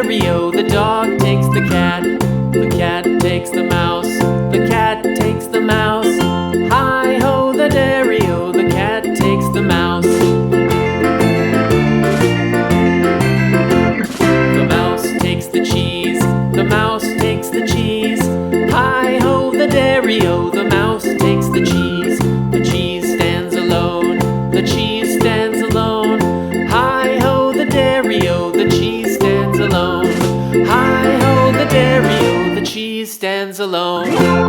dairy-o, the dog takes the cat. The cat takes the mouse. The cat takes the mouse. Hi-ho, the dairy-o, the cat takes the mouse. The mouse takes the cheese. The mouse takes the cheese. Hi-ho, the dairy-o, the mouse takes the cheese. The cheese stands alone. The cheese stands alone. Hi-ho, the dairy-o, the cheese stands alone. Hi-ho, the dairy-o, the cheese stands alone.